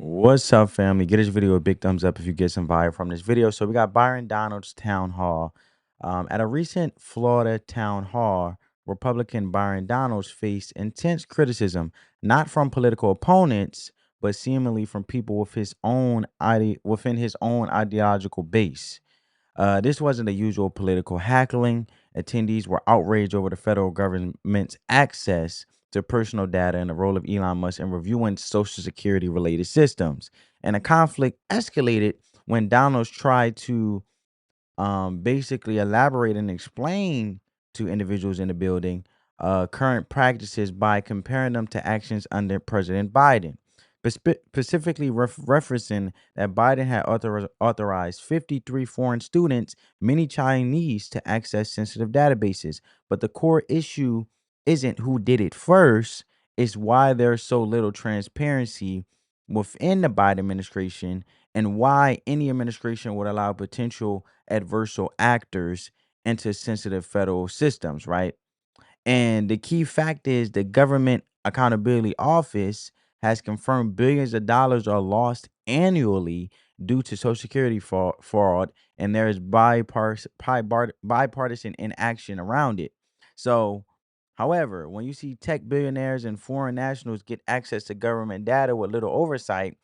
What's up, family? Get this video a big thumbs up if you get some value from this video. So we got Byron Donalds town hall. At a recent Florida town hall, Republican Byron Donalds faced intense criticism, not from political opponents, but seemingly from people with within his own ideological base. This wasn't the usual political hackling. Attendees were outraged over the federal government's access to personal data and the role of Elon Musk in reviewing Social Security related systems. And the conflict escalated when Donalds tried to basically elaborate and explain to individuals in the building current practices by comparing them to actions under President Biden. Specifically referencing that Biden had authorized 53 foreign students, many Chinese, to access sensitive databases. But the core issue isn't who did it first, it's why there's so little transparency within the Biden administration and why any administration would allow potential adversarial actors into sensitive federal systems, right? And the key fact is the Government Accountability Office has confirmed billions of dollars are lost annually due to Social Security fraud, and there is bipartisan inaction around it. So, however, when you see tech billionaires and foreign nationals get access to government data with little oversight,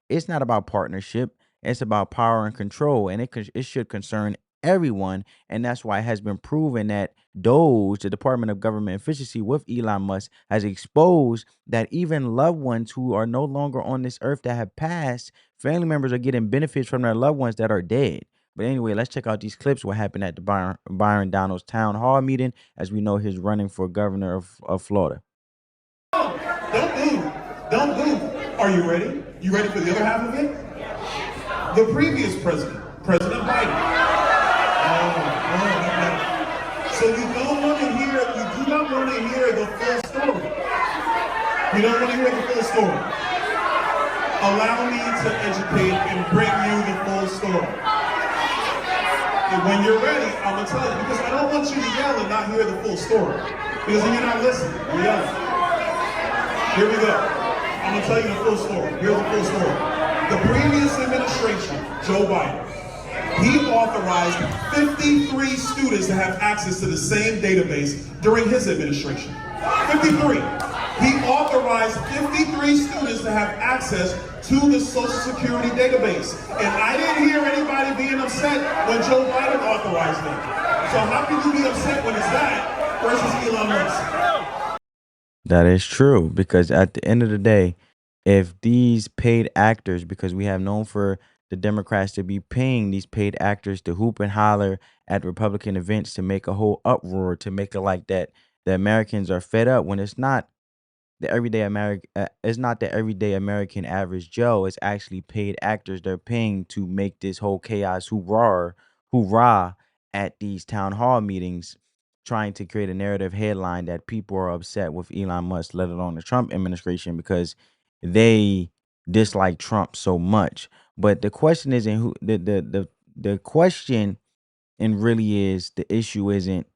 it's not about partnership. It's about power and control, and it should concern everyone. And that's why it has been proven that DOGE, the Department of Government Efficiency with Elon Musk, has exposed that even loved ones who are no longer on this earth that have passed, family members are getting benefits from their loved ones that are dead. But anyway, let's check out these clips. What happened at the Byron Donalds town hall meeting? As we know, he's running for governor of Florida. Don't move. Don't move. Are you ready? You ready for the other half of it? The previous president, President Biden. So you do not want to hear the full story. You don't want to hear the full story. Allow me to educate and bring you the full story. And when you're ready, I'm going to tell you, because I don't want you to yell and not hear the full story. Because then you're not listening, you're yelling. Here we go. I'm going to tell you the full story. Here's the full story. The previous administration, Joe Biden, he authorized 53 students to have access to the same database during his administration. 53. He authorized 53 students to have access to the Social Security database. And I didn't hear anybody being upset when Joe Biden authorized them. So how can you be upset when it's that versus Elon Musk? That is true, because at the end of the day, if these paid actors, because we have known for the Democrats to be paying these paid actors to hoop and holler at Republican events to make a whole uproar, to make it like that the Americans are fed up, when it's not the everyday American, it's not the everyday American average Joe. It's actually paid actors they're paying to make this whole chaos hoorah at these town hall meetings, trying to create a narrative headline that people are upset with Elon Musk, let alone the Trump administration, because they dislike Trump so much. But the question isn't who the question, and really is, the issue isn't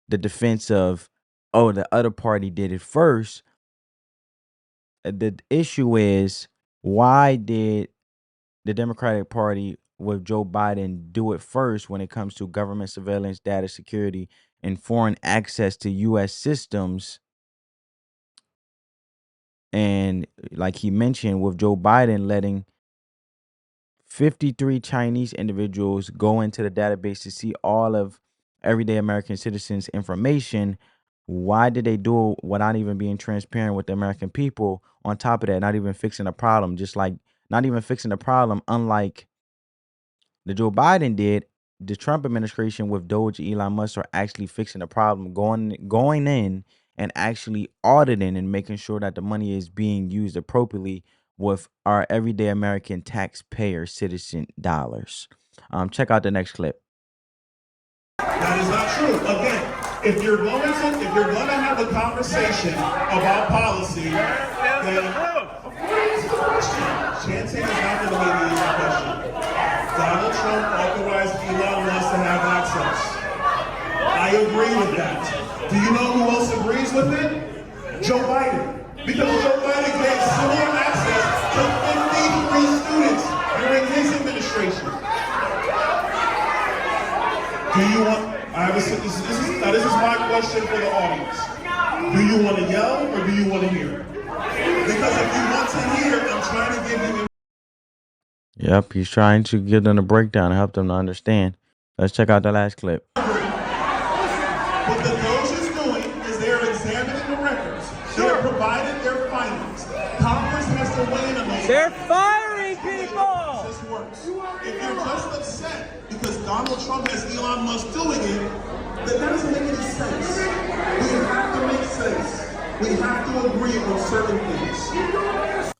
the defense of, oh, the other party did it first. The issue is, why did the Democratic Party with Joe Biden do it first when it comes to government surveillance, data security, and foreign access to U.S. systems? And like he mentioned, with Joe Biden letting 53 Chinese individuals go into the database to see all of everyday American citizens' information, why did they do it without even being transparent with the American people? On top of that, not even fixing the problem, just like not even fixing the problem, unlike the Joe Biden did. The Trump administration with Doge Elon Musk are actually fixing the problem, going in and actually auditing and making sure that the money is being used appropriately with our everyday American taxpayer citizen dollars. Check out the next clip. That is not true. Again, if you're going to have a conversation about policy, then Chanting is not going to make the easy question. Donald Trump authorized Elon Musk to have access. I agree with that. Do you know who else agrees with it? Joe Biden. Because Joe Biden gave similar access to 53 demonstration. Do you want, this is my question for the audience. Do you want to yell or do you want to hear? Because if you want to hear, I'm trying to give you. Yep, he's trying to give them a breakdown and help them to understand. Let's check out the last clip. What the Doge is doing is they're examining the records. They're providing their findings. Congress has to weigh in on those. They're firing people! This works. If you're just upset because Donald Trump has Elon Musk doing it, then that doesn't make any sense. We have to make sense. We have to agree on certain things.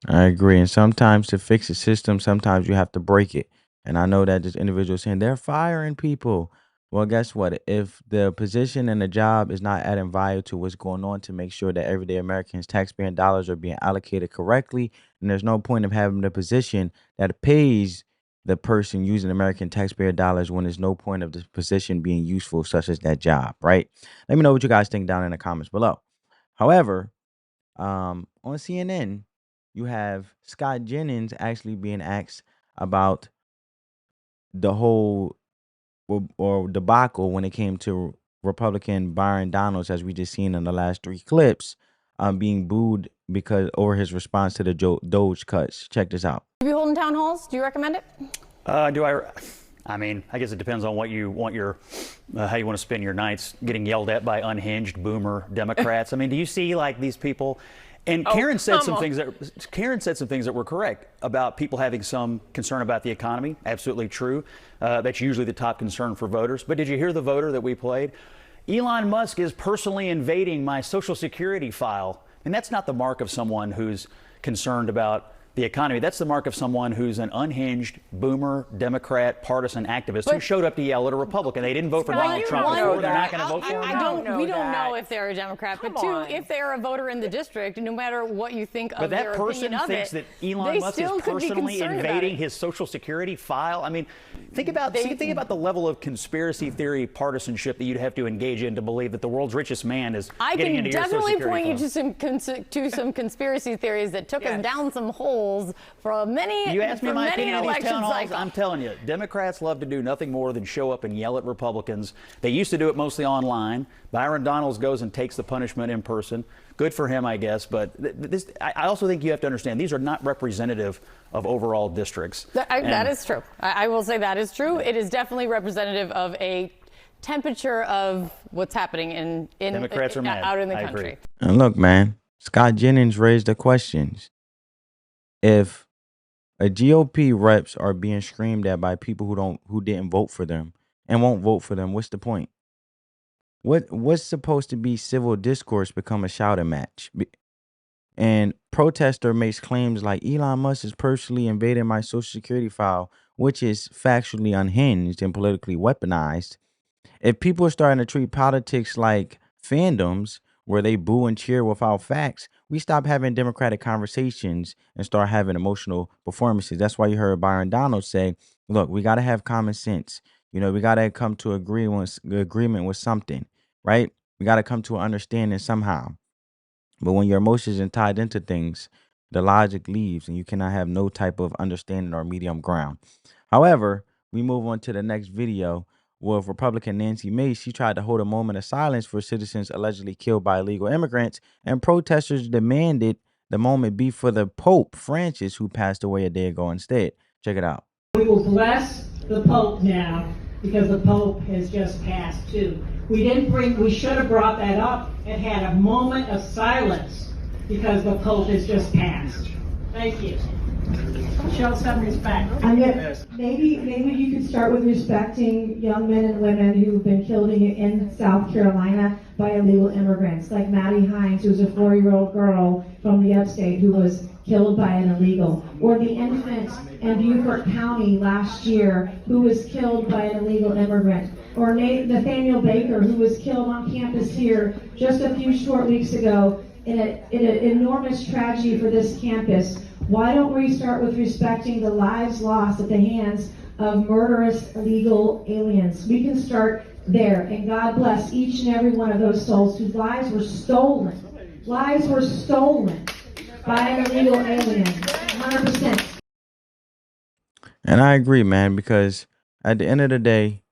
I agree. And sometimes to fix a system, sometimes you have to break it. And I know that this individual is saying they're firing people. Well, guess what? If the position and the job is not adding value to what's going on to make sure that everyday Americans' taxpaying dollars are being allocated correctly, then there's no point of having the position that pays the person using American taxpayer dollars when there's no point of the position being useful, such as that job, right? Let me know what you guys think down in the comments below. However, on CNN, you have Scott Jennings actually being asked about the whole or debacle when it came to Republican Byron Donalds, as we just seen in the last 3 clips, being booed because over his response to the Doge cuts. Check this out. Do you hold town halls? Do you recommend it? I mean, I guess it depends on what you want your, how you want to spend your nights, getting yelled at by unhinged boomer Democrats. I mean, do you see like these people? And Karen said some things that were correct about people having some concern about the economy. Absolutely true. That's usually the top concern for voters. But did you hear the voter that we played? Elon Musk is personally invading my Social Security file. And that's not the mark of someone who's concerned about the economy. That's the mark of someone who's an unhinged boomer Democrat partisan activist who showed up to yell at a Republican. They didn't vote for Donald Trump before. They're not going to vote for him. We don't know if they're a Democrat, but two, if they're a voter in the district, no matter what you think of their opinion of it, but that person thinks that Elon Musk is personally invading his Social Security file. I mean, think about the level of conspiracy theory partisanship that you'd have to engage in to believe that the world's richest man is getting into your Social Security file. I can definitely point you to some conspiracy theories that took us down some holes for many. You asked me my opinion on these town halls. Cycles. I'm telling you, Democrats love to do nothing more than show up and yell at Republicans. They used to do it mostly online. Byron Donalds goes and takes the punishment in person. Good for him, I guess. But I also think you have to understand these are not representative of overall districts. That is true. I will say that is true. It is definitely representative of a temperature of what's happening in Democrats are mad. Out in the country. Agree. And look, man, Scott Jennings raised the questions. If a GOP reps are being screamed at by people who didn't vote for them and won't vote for them, what's the point? What's supposed to be civil discourse become a shouting match? And protester makes claims like Elon Musk is personally invading my Social Security file, which is factually unhinged and politically weaponized. If people are starting to treat politics like fandoms where they boo and cheer without facts, we stop having democratic conversations and start having emotional performances. That's why you heard Byron Donalds say, look, we got to have common sense. You know, we got to come to agreement with something, right? We got to come to an understanding somehow. But when your emotions are tied into things, the logic leaves and you cannot have no type of understanding or medium ground. However, we move on to the next video with Republican Nancy Mace. She tried to hold a moment of silence for citizens allegedly killed by illegal immigrants, and protesters demanded the moment be for the Pope Francis, who passed away a day ago instead. Check it out. We will bless the Pope now because the Pope has just passed too. We should have brought that up and had a moment of silence because the Pope has just passed. Thank you. Show some respect. Maybe you could start with respecting young men and women who've been killed in South Carolina by illegal immigrants, like Maddie Hines, who's a 4-year-old girl from the upstate who was killed by an illegal, or the infant in Beaufort County last year who was killed by an illegal immigrant, or Nathaniel Baker, who was killed on campus here just a few short weeks ago in an enormous tragedy for this campus. Why don't we start with respecting the lives lost at the hands of murderous illegal aliens? We can start there, and God bless each and every one of those souls whose lives were stolen. Lives were stolen by an illegal alien, 100%. And I agree, man, because at the end of the day,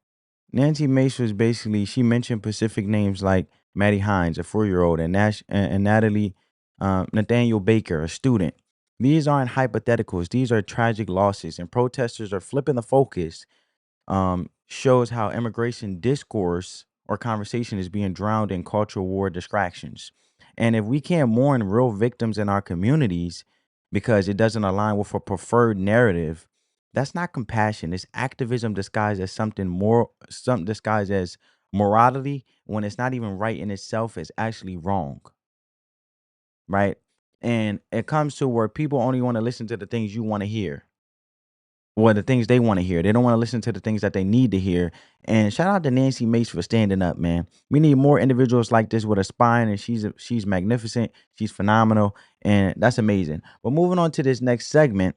Nancy Mace was basically, she mentioned Pacific names like Maddie Hines, a 4-year-old, and and Natalie Nathaniel Baker, a student. These aren't hypotheticals. These are tragic losses, and protesters are flipping the focus. Shows how immigration discourse or conversation is being drowned in cultural war distractions. And if we can't mourn real victims in our communities because it doesn't align with a preferred narrative, that's not compassion. It's activism disguised as something more, something disguised as morality when it's not even right in itself, it's actually wrong, right? And it comes to where people only want to listen to the things you want to hear, or the things they want to hear. They don't want to listen to the things that they need to hear. And shout out to Nancy Mace for standing up, man. We need more individuals like this with a spine, and she's magnificent. She's phenomenal, and that's amazing. But moving on to this next segment,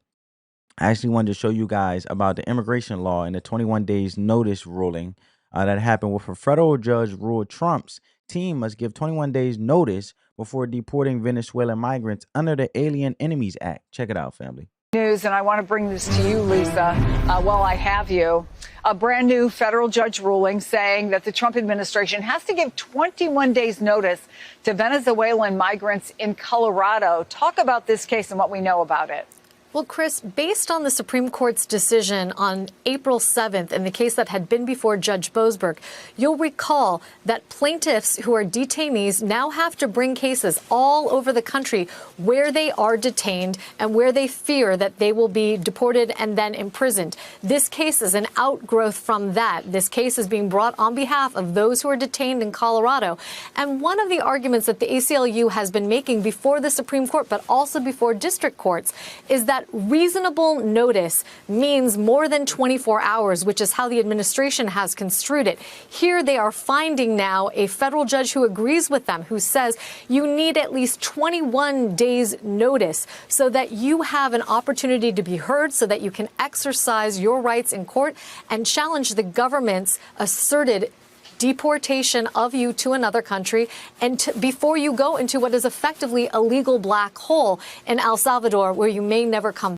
I actually wanted to show you guys about the immigration law and the 21 days notice ruling that happened with a federal judge ruled Trump's team must give 21 days notice before deporting Venezuelan migrants under the Alien Enemies Act. Check it out, family. News, and I want to bring this to you, Lisa, while I have you. A brand new federal judge ruling saying that the Trump administration has to give 21 days notice to Venezuelan migrants in Colorado. Talk about this case and what we know about it. Well, Chris, based on the Supreme Court's decision on April 7th in the case that had been before Judge Boasberg, you'll recall that plaintiffs who are detainees now have to bring cases all over the country where they are detained and where they fear that they will be deported and then imprisoned. This case is an outgrowth from that. This case is being brought on behalf of those who are detained in Colorado. And one of the arguments that the ACLU has been making before the Supreme Court, but also before district courts, is that reasonable notice means more than 24 hours, which is how the administration has construed it. Here they are finding now a federal judge who agrees with them, who says you need at least 21 days notice so that you have an opportunity to be heard, so that you can exercise your rights in court and challenge the government's asserted deportation of you to another country, and before you go into what is effectively a legal black hole in El Salvador where you may never come.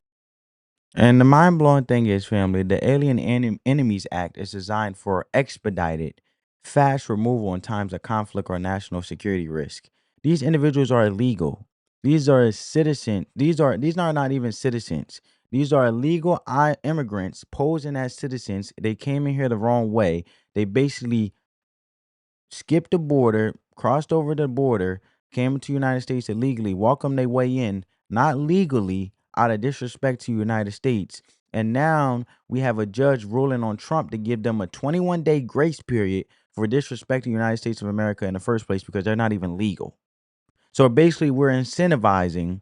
And the mind-blowing thing is, family, the Alien Enemies Act is designed for expedited, fast removal in times of conflict or national security risk. These individuals are illegal. These are citizens. These are not even citizens. These are illegal immigrants posing as citizens. They came in here the wrong way. They basically skipped the border, crossed over the border, came into the United States illegally, welcomed their way in, not legally, out of disrespect to the United States. And now we have a judge ruling on Trump to give them a 21-day grace period for disrespecting the United States of America in the first place because they're not even legal. So basically, we're incentivizing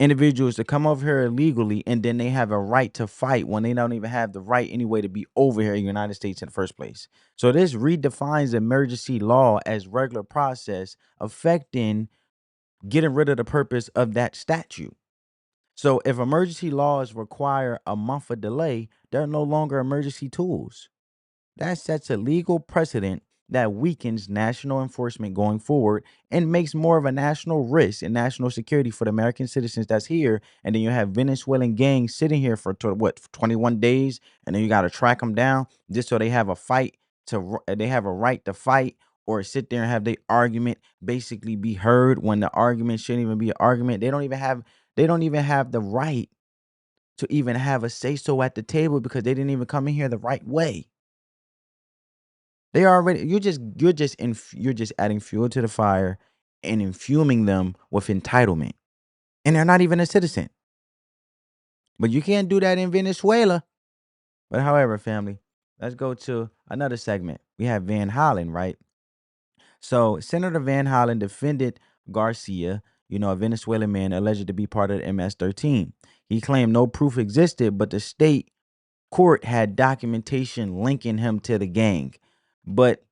individuals to come over here illegally, and then they have a right to fight when they don't even have the right anyway to be over here in the United States in the first place. So this redefines emergency law as regular process, affecting getting rid of the purpose of that statute. So if emergency laws require a month of delay, they're no longer emergency tools. That sets a legal precedent that weakens national enforcement going forward and makes more of a national risk and national security for the American citizens that's here. And then you have Venezuelan gangs sitting here for 21 days, and then you got to track them down just so they have a right to fight, or sit there and have their argument basically be heard when the argument shouldn't even be an argument. They don't even have the right to even have a say so at the table because they didn't even come in here the right way. They already, you're just adding fuel to the fire and infuming them with entitlement. And they're not even a citizen. But you can't do that in Venezuela. But however, family, let's go to another segment. We have Van Hollen, right? So Senator Van Hollen defended Garcia, a Venezuelan man alleged to be part of the MS-13. He claimed no proof existed, but the state court had documentation linking him to the gang. But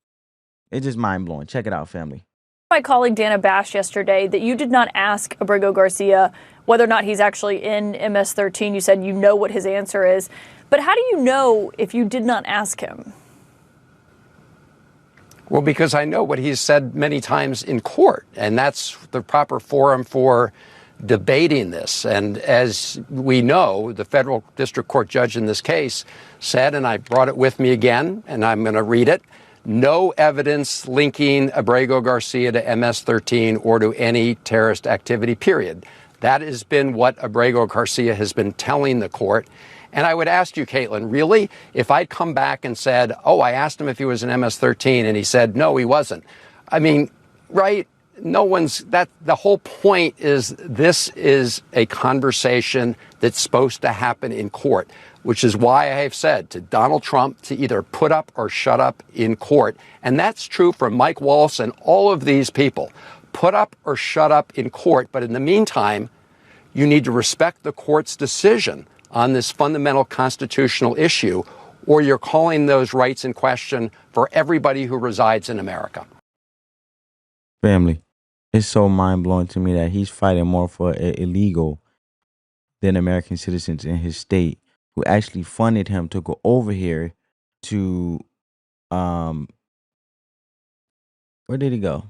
it's just mind-blowing. Check it out, family. My colleague Dana Bash yesterday that you did not ask Abrigo Garcia whether or not he's actually in MS-13. You said you know what his answer is. But how do you know if you did not ask him? Well, because I know what he's said many times in court, and that's the proper forum for debating this. And as we know, the federal district court judge in this case said, and I brought it with me again, and I'm going to read it, no evidence linking Abrego Garcia to MS-13 or to any terrorist activity, period. That has been what Abrego Garcia has been telling the court. And I would ask you, Caitlin, really, if I'd come back and said, oh, I asked him if he was an MS-13 and he said, no, he wasn't. I mean, right? No one's that. The whole point is this is a conversation that's supposed to happen in court, which is why I have said to Donald Trump to either put up or shut up in court. And that's true for Mike Wallace and all of these people. Put up or shut up in court. But in the meantime, you need to respect the court's decision on this fundamental constitutional issue, or you're calling those rights in question for everybody who resides in America. Family, it's so mind-blowing to me that he's fighting more for illegal than American citizens in his state who actually funded him to go over here to, where did he go?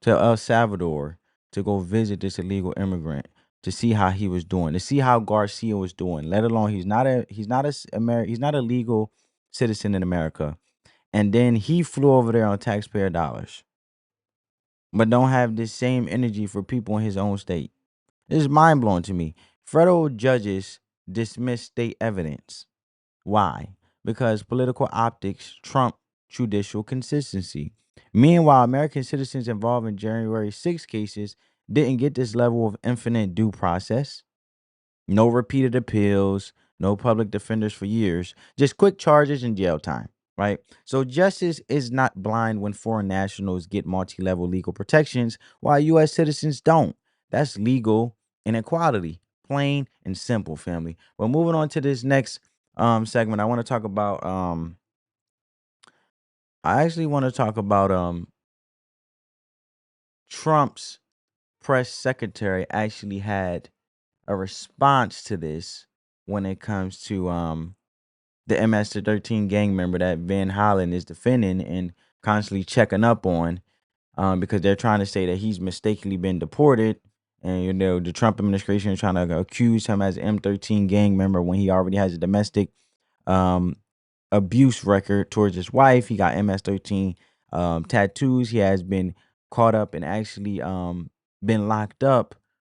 To El Salvador to go visit this illegal immigrant, to see how he was doing, to see how Garcia was doing, let alone he's not a legal citizen in America. And then he flew over there on taxpayer dollars, but don't have this same energy for people in his own state. This is mind-blowing to me. Federal judges dismiss state evidence. Why? Because political optics trump judicial consistency. Meanwhile, American citizens involved in January 6 cases didn't get this level of infinite due process. No repeated appeals, no public defenders for years, just quick charges and jail time, right? So justice is not blind when foreign nationals get multi-level legal protections while U.S. citizens don't. That's legal inequality, plain and simple, family. But moving on to this next segment, I want to talk about Trump's press secretary actually had a response to this when it comes to the MS-13 gang member that Van Hollen is defending and constantly checking up on, because they're trying to say that he's mistakenly been deported, and the Trump administration is trying to accuse him as an M13 gang member when he already has a domestic abuse record towards his wife. He got MS-13 tattoos. He has been caught up and actually been locked up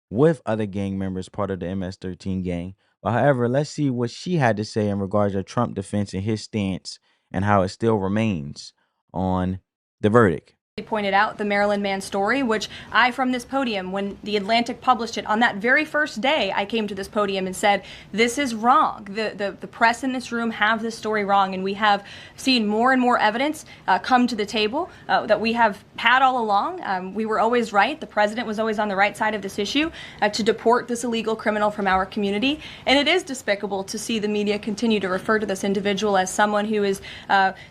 with other gang members, part of the MS-13 gang. But however, let's see what she had to say in regards to Trump defense and his stance and how it still remains on the verdict. Pointed out the Maryland man story, which I, from this podium, when The Atlantic published it on that very first day, I came to this podium and said, this is wrong. The press in this room have this story wrong, and we have seen more and more evidence come to the table that we have had all along. We were always right. The president was always on the right side of this issue to deport this illegal criminal from our community. And it is despicable to see the media continue to refer to this individual as someone who is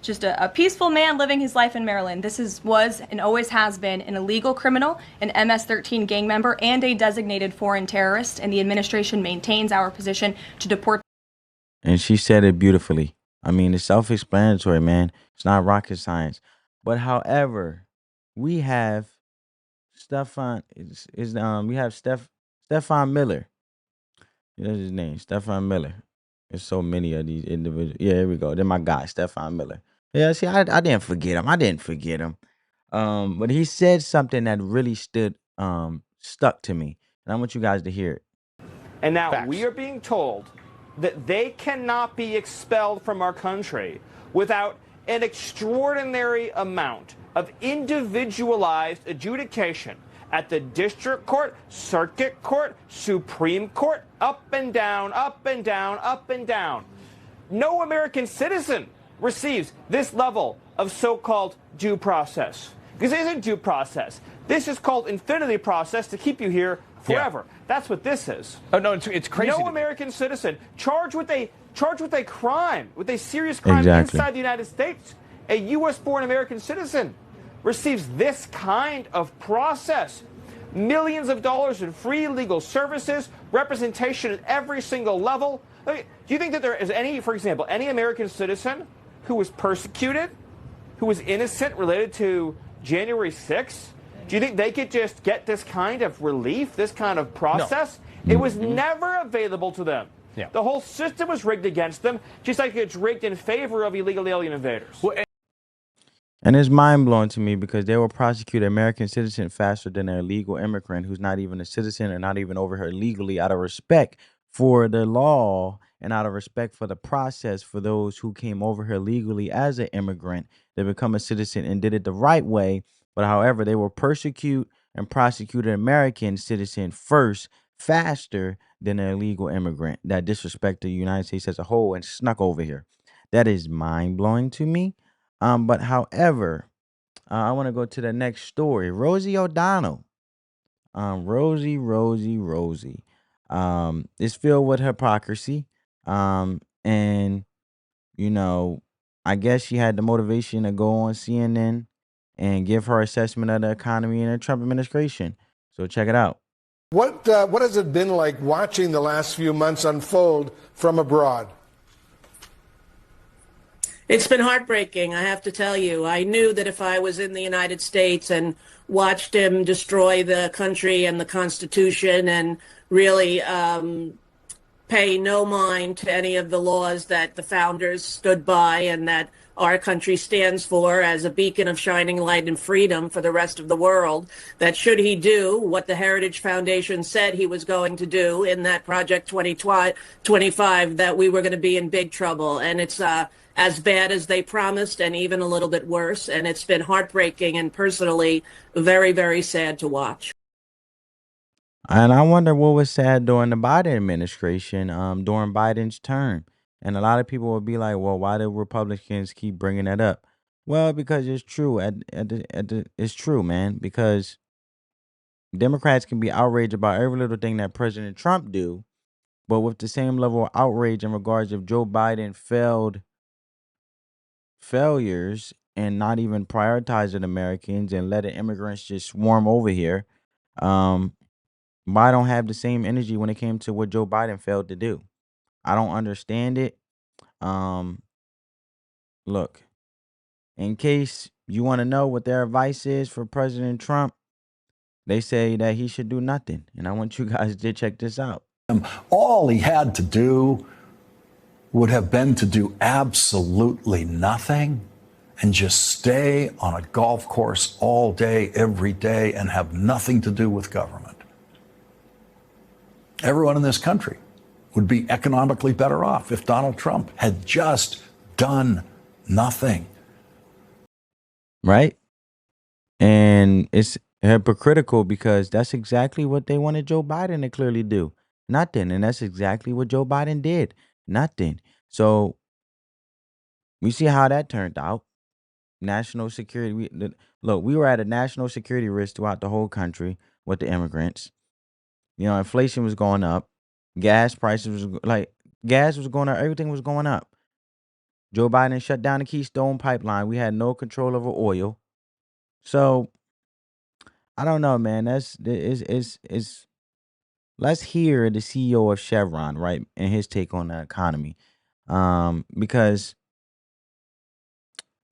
just a peaceful man living his life in Maryland. This was and always has been an illegal criminal, an MS-13 gang member, and a designated foreign terrorist, and the administration maintains our position to deport. And she said it beautifully. I mean, it's self-explanatory, man. It's not rocket science. But however, we have Stefan Miller. That's his name, Stefan Miller. There's so many of these individuals. Yeah, here we go. They're my guy, Stefan Miller. Yeah, see, I didn't forget him. But he said something that really stuck to me, and I want you guys to hear it. And now we are being told that they cannot be expelled from our country without an extraordinary amount of individualized adjudication at the district court, circuit court, Supreme Court, up and down, up and down, up and down. No American citizen receives this level of so-called due process. Because it isn't due process. This is called infinity process to keep you here forever. Yeah. That's what this is. Oh no, it's crazy. No American citizen charged with a crime, with a serious crime inside the United States, a U.S.-born American citizen receives this kind of process. Millions of dollars in free legal services, representation at every single level. Do you think that there is any, for example, any American citizen who was persecuted, who was innocent related to January 6th, Do you think they could just get this kind of relief, this kind of process? No. It was never available to them. Yeah. The whole system was rigged against them, just like it's rigged in favor of illegal alien invaders. And it's mind-blowing to me because they will prosecute an American citizen faster than an illegal immigrant who's not even a citizen or not even over here legally, out of respect for the law and out of respect for the process for those who came over here legally as an immigrant to become a citizen and did it the right way. But however, they will persecute and prosecute an American citizen first, faster than an illegal immigrant that disrespected the United States as a whole and snuck over here. That is mind-blowing to me. But however, I want to go to the next story. Rosie O'Donnell. Rosie. It's filled with hypocrisy. And you know, I guess she had the motivation to go on CNN and give her assessment of the economy in the Trump administration. So check it out. What has it been like watching the last few months unfold from abroad? It's been heartbreaking, I have to tell you. I knew that if I was in the United States and watched him destroy the country and the Constitution and really pay no mind to any of the laws that the founders stood by and that our country stands for as a beacon of shining light and freedom for the rest of the world, that should he do what the Heritage Foundation said he was going to do in that Project 2025, that we were going to be in big trouble. And it's as bad as they promised and even a little bit worse. And it's been heartbreaking and personally very, very sad to watch. And I wonder what was sad during the Biden administration, during Biden's term. And a lot of people would be like, well, why do Republicans keep bringing that up? Well, because it's true. It's true, man, because Democrats can be outraged about every little thing that President Trump do, but with the same level of outrage in regards of Joe Biden failures and not even prioritizing Americans and letting immigrants just swarm over here. I don't have the same energy when it came to what Joe Biden failed to do. I don't understand it. Look, in case you want to know what their advice is for President Trump, they say that he should do nothing. And I want you guys to check this out. All he had to do would have been to do absolutely nothing and just stay on a golf course all day, every day, and have nothing to do with government. Everyone in this country would be economically better off if Donald Trump had just done nothing. Right? And it's hypocritical because that's exactly what they wanted Joe Biden to clearly do. Nothing. And that's exactly what Joe Biden did. Nothing. So we see how that turned out. National security. Look, we were at a national security risk throughout the whole country with the immigrants. You know, inflation was going up. Gas prices gas was going up. Everything was going up. Joe Biden shut down the Keystone Pipeline. We had no control over oil. So I don't know, man. Let's hear the CEO of Chevron, right, and his take on the economy, because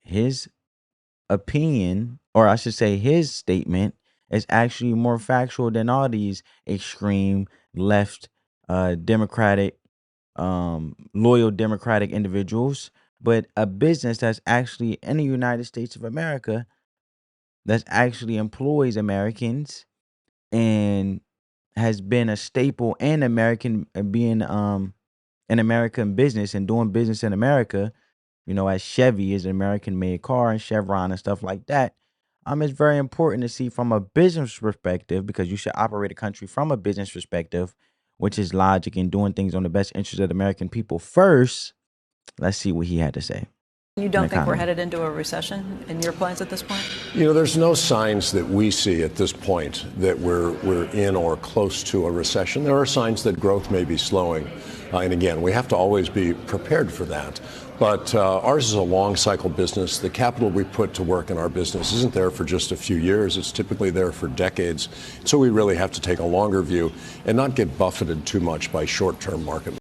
his opinion, or I should say, his statement is actually more factual than all these extreme left, Democratic, loyal Democratic individuals. But a business that's actually in the United States of America, that's actually employs Americans and has been a staple in American, being an American business and doing business in America, you know, as Chevy is an American made car and Chevron and stuff like that. It's very important to see from a business perspective, because you should operate a country from a business perspective, which is logic and doing things on the best interest of the American people first. Let's see what he had to say. You don't think we're headed into a recession in your plans at this point? You know, there's no signs that we see at this point that we're in or close to a recession. There are signs that growth may be slowing. And again, we have to always be prepared for that. But ours is a long cycle business. The capital we put to work in our business isn't there for just a few years. It's typically there for decades. So we really have to take a longer view and not get buffeted too much by short-term market.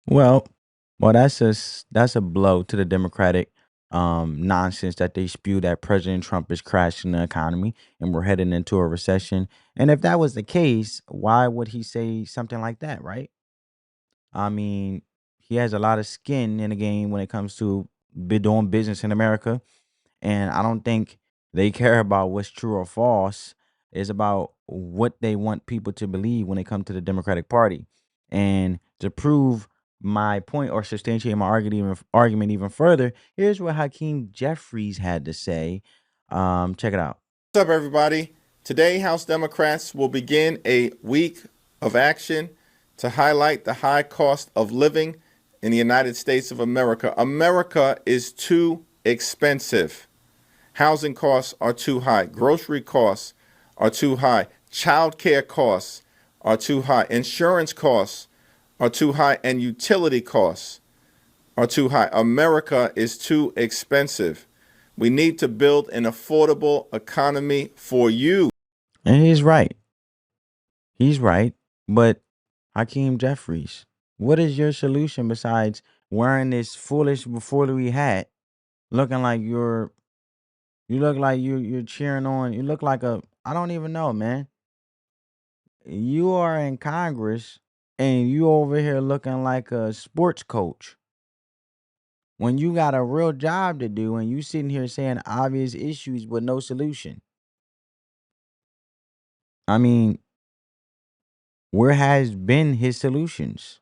Well, that's a blow to the Democratic nonsense that they spew that President Trump is crashing the economy and we're heading into a recession. And if that was the case, why would he say something like that, right? I mean, he has a lot of skin in the game when it comes to doing business in America. And I don't think they care about what's true or false. It's about what they want people to believe when they come to the Democratic Party. And to prove my point or substantiate my argument even further, here's what Hakeem Jeffries had to say. Check it out. What's up, everybody? Today, House Democrats will begin a week of action to highlight the high cost of living in the United States of America. America is too expensive. Housing costs are too high. Grocery costs are too high. Child care costs are too high. Insurance costs are too high. And utility costs are too high. America is too expensive. We need to build an affordable economy for you. And he's right. He's right. But Hakeem Jeffries, what is your solution besides wearing this foolish buffoonery hat, looking like you look like you're cheering on. You look like I don't even know, man. You are in Congress and you over here looking like a sports coach. When you got a real job to do and you sitting here saying obvious issues with no solution. I mean, where has been his solutions?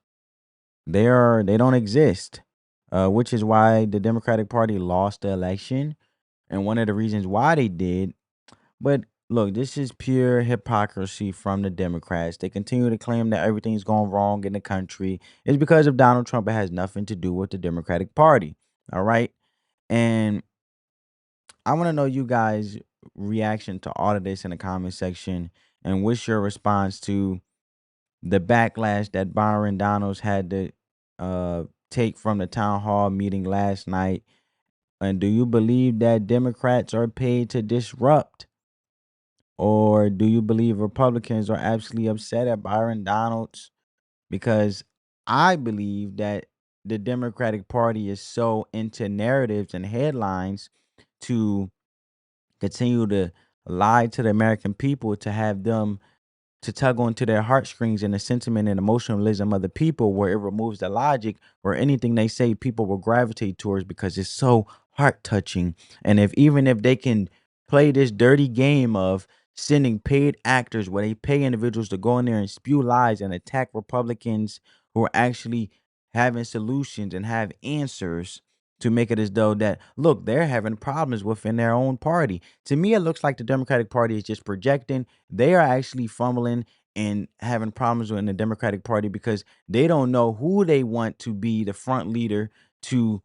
They don't exist. Which is why the Democratic Party lost the election. And one of the reasons why they did. But look, this is pure hypocrisy from the Democrats. They continue to claim that everything's going wrong in the country. It's because of Donald Trump. It has nothing to do with the Democratic Party. All right. And I want to know you guys' reaction to all of this in the comment section. And what's your response to the backlash that Byron Donalds had to take from the town hall meeting last night? And do you believe that Democrats are paid to disrupt? Or do you believe Republicans are absolutely upset at Byron Donalds? Because I believe that the Democratic Party is so into narratives and headlines to continue to lie to the American people, to have them to tug onto their heartstrings and the sentiment and emotionalism of the people, where it removes the logic, where anything they say people will gravitate towards because it's so heart touching. And even if they can play this dirty game of sending paid actors where they pay individuals to go in there and spew lies and attack Republicans who are actually having solutions and have answers, to make it as though that, look, they're having problems within their own party. To me, it looks like the Democratic Party is just projecting. They are actually fumbling and having problems within the Democratic Party because they don't know who they want to be the front leader to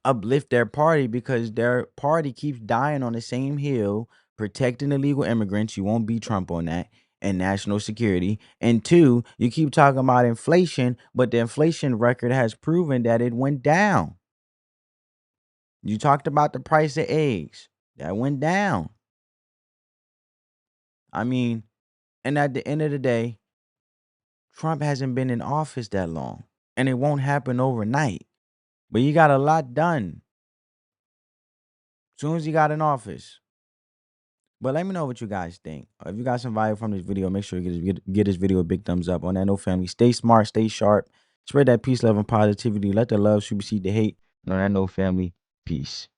uplift their party, because their party keeps dying on the same hill, protecting illegal immigrants. You won't beat Trump on that. And national security. And two, you keep talking about inflation, but the inflation record has proven that it went down. You talked about the price of eggs. That went down. I mean, and at the end of the day, Trump hasn't been in office that long. And it won't happen overnight. But he got a lot done as soon as he got in office. But let me know what you guys think. If you got some value from this video, make sure you get this video a big thumbs up. On that note, family, stay smart, stay sharp, spread that peace, love, and positivity. Let the love supersede the hate. And on that note, family, peace.